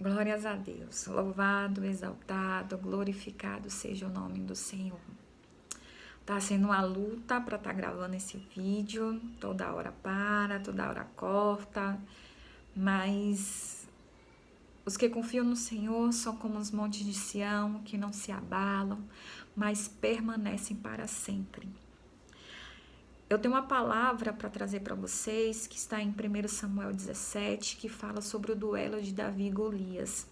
Glórias a Deus. Louvado, exaltado, glorificado seja o nome do Senhor. Tá sendo uma luta para estar gravando esse vídeo. Toda hora para, toda hora corta. Mas os que confiam no Senhor são como os montes de Sião, que não se abalam, mas permanecem para sempre. Eu tenho uma palavra para trazer para vocês, que está em 1 Samuel 17, que fala sobre o duelo de Davi e Golias.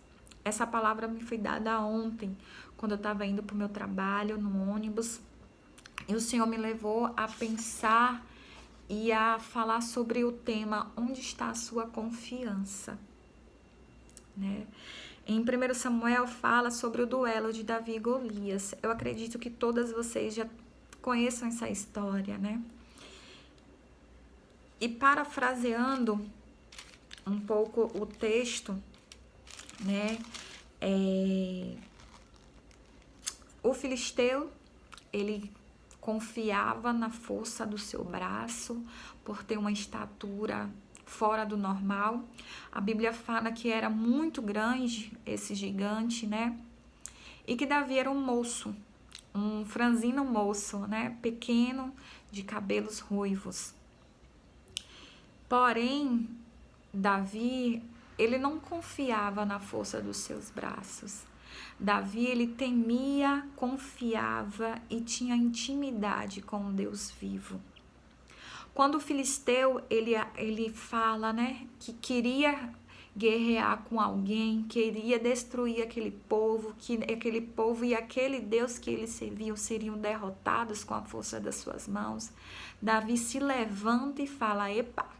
Essa palavra me foi dada ontem, quando eu estava indo para o meu trabalho, no ônibus, e o Senhor me levou a pensar e a falar sobre o tema, onde está a sua confiança? Né? Em 1 Samuel fala sobre o duelo de Davi e Golias. Eu acredito que todas vocês já conheçam essa história, né? E parafraseando um pouco o texto, né? O filisteu, ele confiava na força do seu braço, por ter uma estatura fora do normal. A Bíblia fala que era muito grande esse gigante, né? E que Davi era um moço, um franzino moço, né? Pequeno, de cabelos ruivos. Porém, Davi, ele não confiava na força dos seus braços. Davi, ele temia, confiava e tinha intimidade com o Deus vivo. Quando o filisteu, ele fala, né, que queria guerrear com alguém, queria destruir aquele povo, que aquele povo e aquele Deus que eles serviam seriam derrotados com a força das suas mãos, Davi se levanta e fala: epa,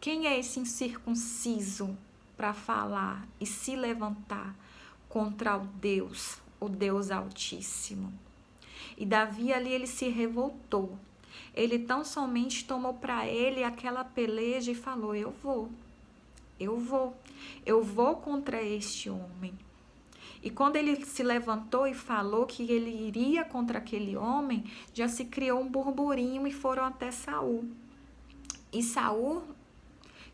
quem é esse incircunciso para falar e se levantar contra o Deus Altíssimo? E Davi ali, ele se revoltou. Ele tão somente tomou para ele aquela peleja e falou: eu vou contra este homem. E quando ele se levantou e falou que ele iria contra aquele homem, já se criou um burburinho e foram até Saul. E Saul,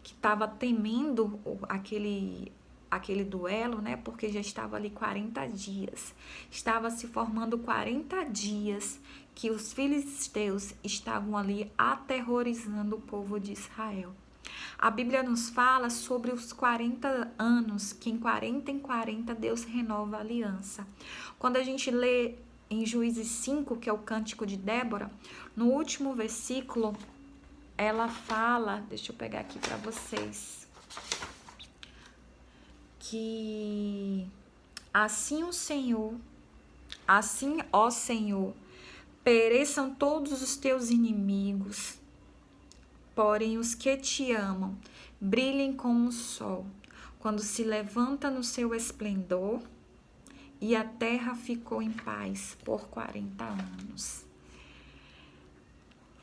que estava temendo aquele duelo, né? Porque já estava ali 40 dias. Estava se formando 40 dias que os filisteus estavam ali aterrorizando o povo de Israel. A Bíblia nos fala sobre os 40 anos, que em 40 Deus renova a aliança. Quando a gente lê em Juízes 5, que é o Cântico de Débora, no último versículo, ela fala, deixa eu pegar aqui para vocês, que assim, ó Senhor, pereçam todos os teus inimigos, porém os que te amam brilhem como o sol, quando se levanta no seu esplendor, e a terra ficou em paz por 40 anos.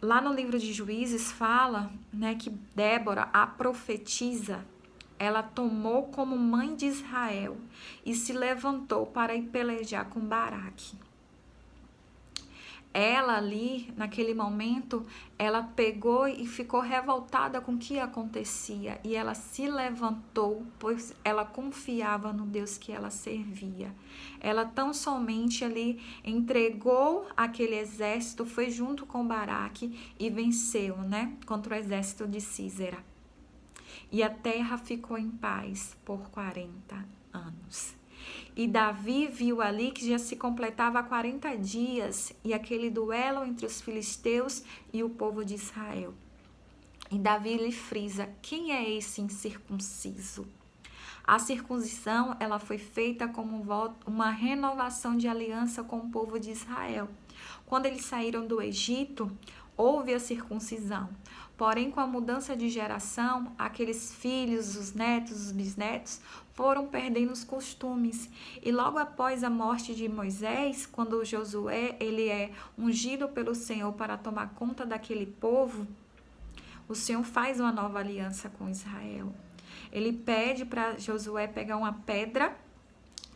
Lá no livro de Juízes fala, né, que Débora, a profetisa, ela tomou como mãe de Israel e se levantou para ir pelejar com Baraque. Ela ali, naquele momento, ela pegou e ficou revoltada com o que acontecia. E ela se levantou, pois ela confiava no Deus que ela servia. Ela tão somente ali entregou aquele exército, foi junto com Baraque e venceu, né? Contra o exército de Sísera. E a terra ficou em paz por 40 anos. E Davi viu ali que já se completava 40 dias e aquele duelo entre os filisteus e o povo de Israel. E Davi lhe frisa: quem é esse incircunciso? A circuncisão, ela foi feita como uma renovação de aliança com o povo de Israel. Quando eles saíram do Egito, houve a circuncisão. Porém, com a mudança de geração, aqueles filhos, os netos, os bisnetos, foram perdendo os costumes. E logo após a morte de Moisés, quando Josué ele é ungido pelo Senhor para tomar conta daquele povo, o Senhor faz uma nova aliança com Israel. Ele pede para Josué pegar uma pedra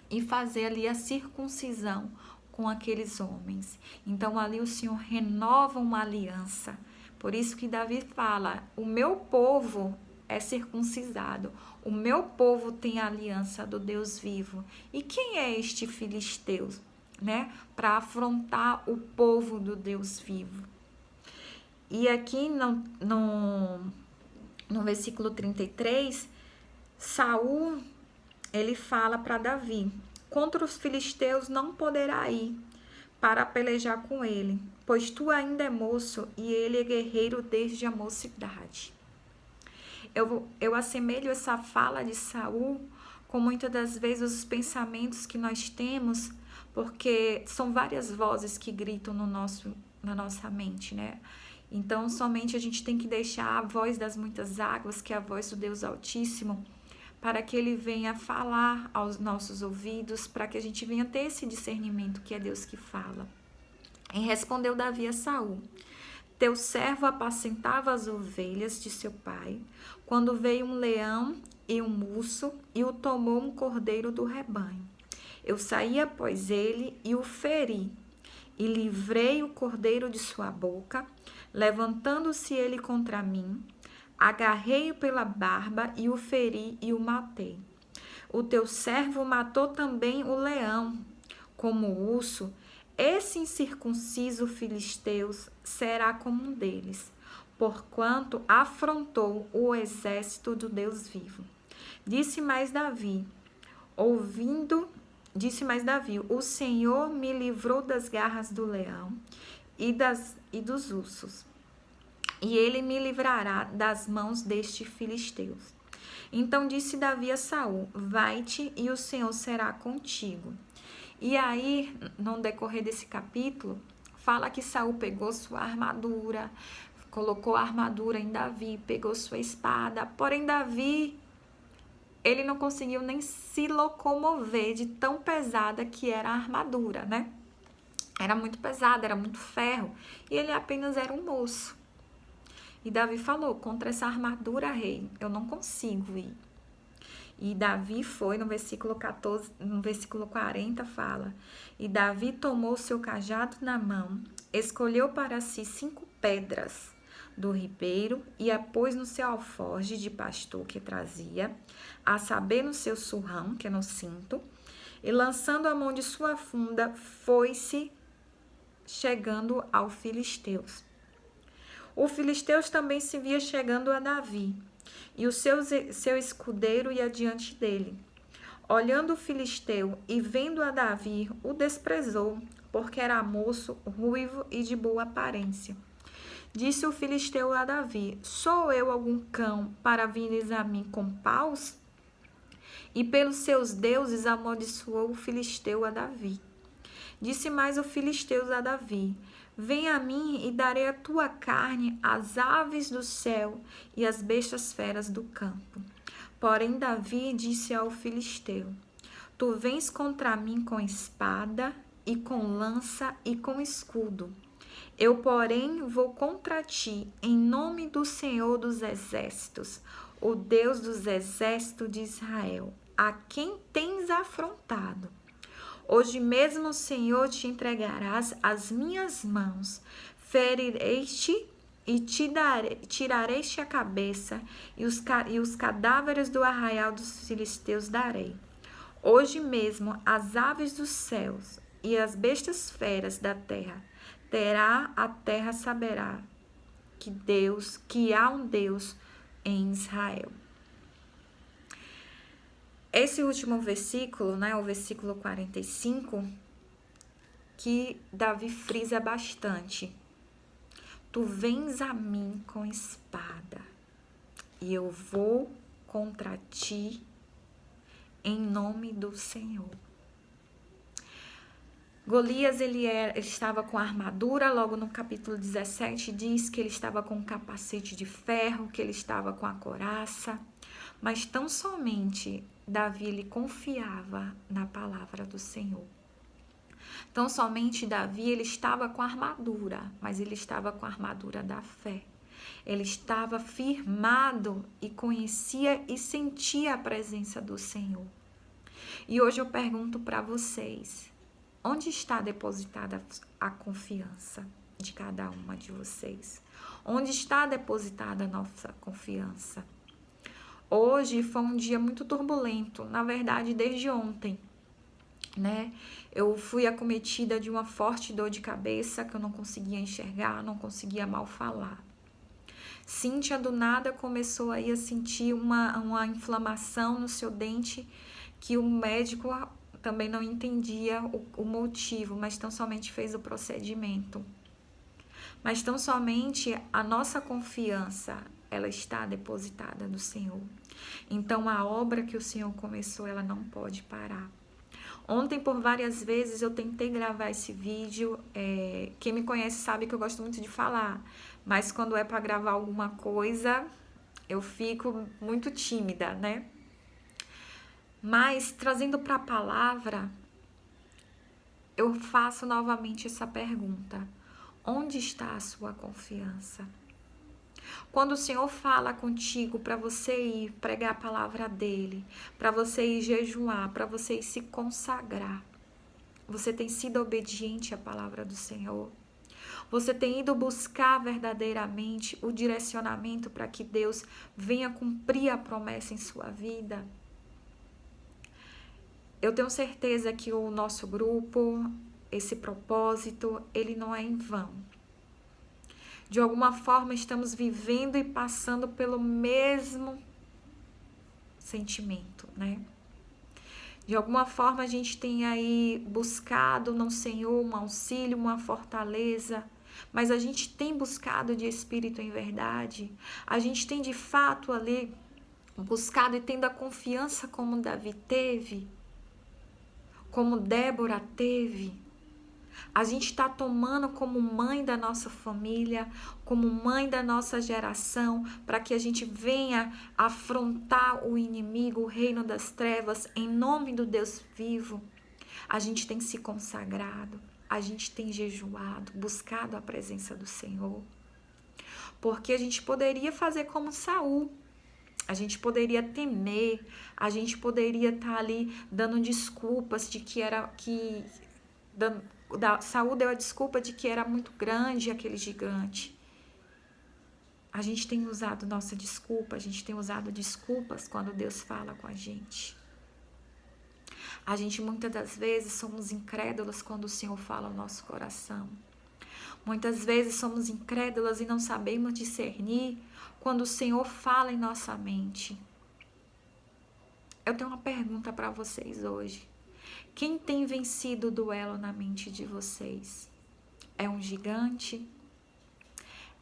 e fazer ali a circuncisão com aqueles homens. Então ali o Senhor renova uma aliança. Por isso que Davi fala: o meu povo é circuncisado. O meu povo tem a aliança do Deus vivo. E quem é este filisteu, né? Para afrontar o povo do Deus vivo. E aqui no versículo 33, Saul, ele fala para Davi: contra os filisteus não poderá ir para pelejar com ele, pois tu ainda é moço e ele é guerreiro desde a mocidade. Eu assemelho essa fala de Saul com muitas das vezes os pensamentos que nós temos, porque são várias vozes que gritam na nossa mente, né? Então, somente a gente tem que deixar a voz das muitas águas, que é a voz do Deus Altíssimo, para que ele venha falar aos nossos ouvidos, para que a gente venha ter esse discernimento que é Deus que fala. E respondeu Davi a Saul: teu servo apacentava as ovelhas de seu pai, quando veio um leão e um urso e o tomou um cordeiro do rebanho. Eu saí após ele e o feri, e livrei o cordeiro de sua boca. Levantando-se ele contra mim, agarrei-o pela barba e o feri e o matei. O teu servo matou também o leão, como o urso. Esse incircunciso filisteu será como um deles, porquanto afrontou o exército do Deus vivo. Disse mais Davi, o Senhor me livrou das garras do leão e dos ursos, e ele me livrará das mãos destes filisteus. Então disse Davi a Saul: vai-te e o Senhor será contigo. E aí, no decorrer desse capítulo, fala que Saul pegou sua armadura, colocou a armadura em Davi, pegou sua espada, porém Davi, ele não conseguiu nem se locomover de tão pesada que era a armadura, né? Era muito pesada, era muito ferro, e ele apenas era um moço. E Davi falou: contra essa armadura, rei, eu não consigo ir. E Davi foi, no versículo 14, no versículo 40 fala: e Davi tomou seu cajado na mão, escolheu para si 5 pedras do ribeiro e a pôs no seu alforje de pastor que trazia, a saber, no seu surrão, que é no cinto, e lançando a mão de sua funda, foi-se chegando ao filisteus. O filisteus também se via chegando a Davi, e o seu escudeiro ia diante dele. Olhando o filisteu e vendo a Davi, o desprezou, porque era moço, ruivo e de boa aparência. Disse o filisteu a Davi: sou eu algum cão para vires a mim com paus? E pelos seus deuses amaldiçoou o filisteu a Davi. Disse mais o filisteu a Davi: vem a mim e darei a tua carne às aves do céu e às bestas feras do campo. Porém Davi disse ao filisteu: tu vens contra mim com espada e com lança e com escudo. Eu, porém, vou contra ti em nome do Senhor dos exércitos, o Deus dos exércitos de Israel, a quem tens afrontado. Hoje mesmo o Senhor te entregarás às minhas mãos, ferirei-te e tirarei-te a cabeça, e os cadáveres do arraial dos filisteus darei. Hoje mesmo as aves dos céus e as bestas feras da terra, a terra saberá que há um Deus em Israel. Esse último versículo, né, o versículo 45, que Davi frisa bastante. Tu vens a mim com espada, e eu vou contra ti em nome do Senhor. Golias, ele estava com armadura, logo no capítulo 17 diz que ele estava com um capacete de ferro, que ele estava com a couraça, mas tão somente Davi ele confiava na palavra do Senhor. Tão somente Davi ele estava com a armadura, mas ele estava com a armadura da fé. Ele estava firmado e conhecia e sentia a presença do Senhor. E hoje eu pergunto para vocês: onde está depositada a confiança de cada uma de vocês? Onde está depositada a nossa confiança? Hoje foi um dia muito turbulento, na verdade, desde ontem, né? Eu fui acometida de uma forte dor de cabeça que eu não conseguia enxergar, não conseguia mal falar. Cíntia do nada começou aí a sentir uma inflamação no seu dente que o médico também não entendia o motivo, mas tão somente fez o procedimento. Mas tão somente a nossa confiança, ela está depositada no Senhor. Então a obra que o Senhor começou, ela não pode parar. Ontem, por várias vezes, eu tentei gravar esse vídeo. Quem me conhece sabe que eu gosto muito de falar, mas quando é para gravar alguma coisa, eu fico muito tímida, né? Mas, trazendo para a palavra, eu faço novamente essa pergunta: onde está a sua confiança? Quando o Senhor fala contigo para você ir pregar a palavra dele, para você ir jejuar, para você ir se consagrar, você tem sido obediente à palavra do Senhor? Você tem ido buscar verdadeiramente o direcionamento para que Deus venha cumprir a promessa em sua vida? Eu tenho certeza que o nosso grupo, esse propósito, ele não é em vão. De alguma forma estamos vivendo e passando pelo mesmo sentimento, né? De alguma forma a gente tem aí buscado no Senhor um auxílio, uma fortaleza, mas a gente tem buscado de espírito em verdade. A gente tem de fato ali buscado e tendo a confiança como Davi teve, como Débora teve. A gente está tomando como mãe da nossa família, como mãe da nossa geração, para que a gente venha afrontar o inimigo, o reino das trevas, em nome do Deus vivo. A gente tem se consagrado, a gente tem jejuado, buscado a presença do Senhor. Porque a gente poderia fazer como Saul. A gente poderia temer, a gente poderia estar ali dando desculpas de que era que Saul deu a desculpa de que era muito grande aquele gigante. A gente tem usado nossa desculpa, a gente tem usado desculpas quando Deus fala com a gente. A gente muitas das vezes somos incrédulos quando o Senhor fala ao nosso coração. Muitas vezes somos incrédulas e não sabemos discernir quando o Senhor fala em nossa mente. Eu tenho uma pergunta para vocês hoje. Quem tem vencido o duelo na mente de vocês? É um gigante?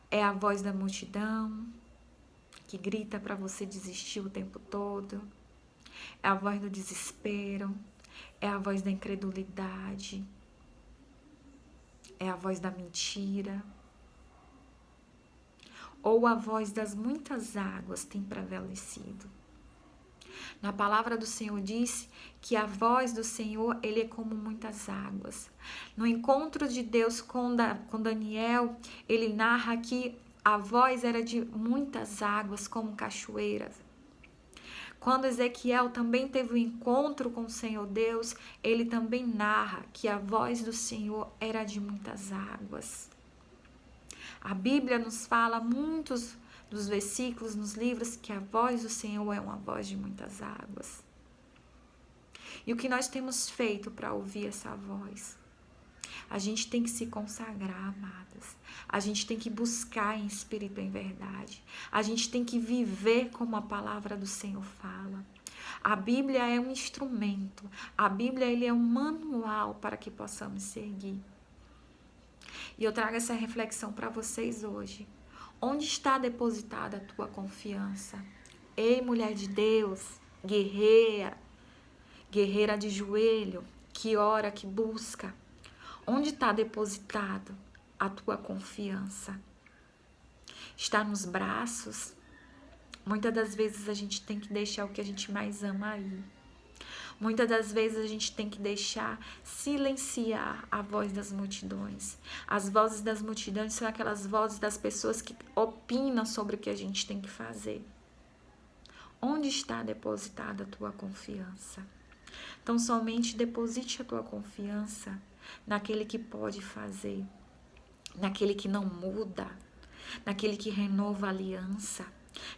É a voz da multidão que grita para você desistir o tempo todo? É a voz do desespero? É a voz da incredulidade? É a voz da mentira? Ou a voz das muitas águas tem prevalecido? Na palavra do Senhor diz que a voz do Senhor, ele é como muitas águas. No encontro de Deus com Daniel, ele narra que a voz era de muitas águas, como cachoeiras. Quando Ezequiel também teve um encontro com o Senhor Deus, ele também narra que a voz do Senhor era de muitas águas. A Bíblia nos fala muitos dos versículos nos livros que a voz do Senhor é uma voz de muitas águas. E o que nós temos feito para ouvir essa voz? A gente tem que se consagrar, amadas. A gente tem que buscar em espírito e em verdade. A gente tem que viver como a palavra do Senhor fala. A Bíblia é um instrumento. A Bíblia ele é um manual para que possamos seguir. E eu trago essa reflexão para vocês hoje. Onde está depositada a tua confiança? Ei, mulher de Deus, guerreira, guerreira de joelho, que ora, que busca. Onde está depositado a tua confiança? Está nos braços? Muitas das vezes a gente tem que deixar o que a gente mais ama aí. Muitas das vezes a gente tem que deixar silenciar a voz das multidões. As vozes das multidões são aquelas vozes das pessoas que opinam sobre o que a gente tem que fazer. Onde está depositada a tua confiança? Então, somente deposite a tua confiança naquele que pode fazer, naquele que não muda, naquele que renova a aliança,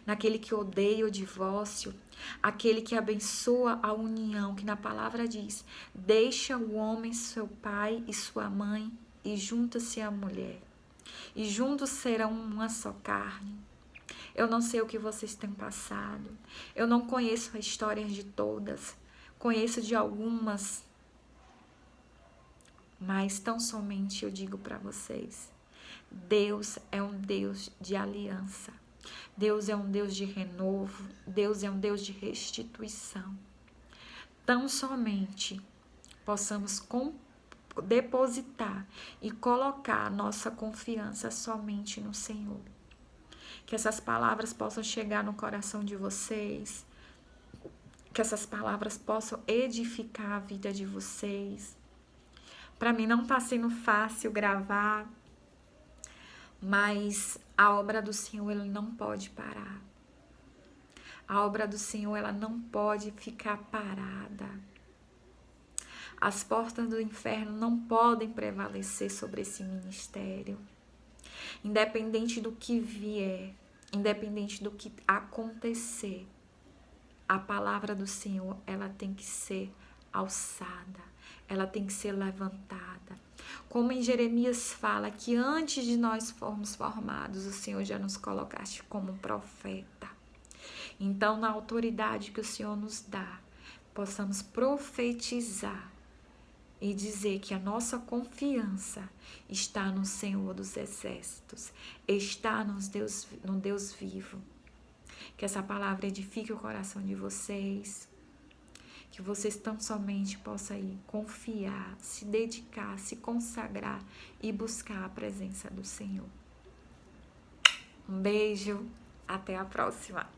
naquele que odeia o divórcio, aquele que abençoa a união, que na palavra diz: deixa o homem seu pai e sua mãe e junta-se a mulher, e juntos serão uma só carne. Eu não sei o que vocês têm passado, eu não conheço a história de todas, conheço de algumas, mas tão somente eu digo para vocês: Deus é um Deus de aliança. Deus é um Deus de renovo, Deus é um Deus de restituição. Tão somente possamos depositar e colocar a nossa confiança somente no Senhor. Que essas palavras possam chegar no coração de vocês, que essas palavras possam edificar a vida de vocês. Para mim não está sendo fácil gravar, mas a obra do Senhor, ela não pode parar. A obra do Senhor, ela não pode ficar parada. As portas do inferno não podem prevalecer sobre esse ministério. Independente do que vier, independente do que acontecer, a palavra do Senhor, ela tem que ser alçada, ela tem que ser levantada. Como em Jeremias fala que antes de nós formos formados, o Senhor já nos colocaste como profeta. Então, na autoridade que o Senhor nos dá, possamos profetizar e dizer que a nossa confiança está no Senhor dos Exércitos, está no Deus vivo. Que essa palavra edifique o coração de vocês, que vocês tão somente possam aí confiar, se dedicar, se consagrar e buscar a presença do Senhor. Um beijo, até a próxima.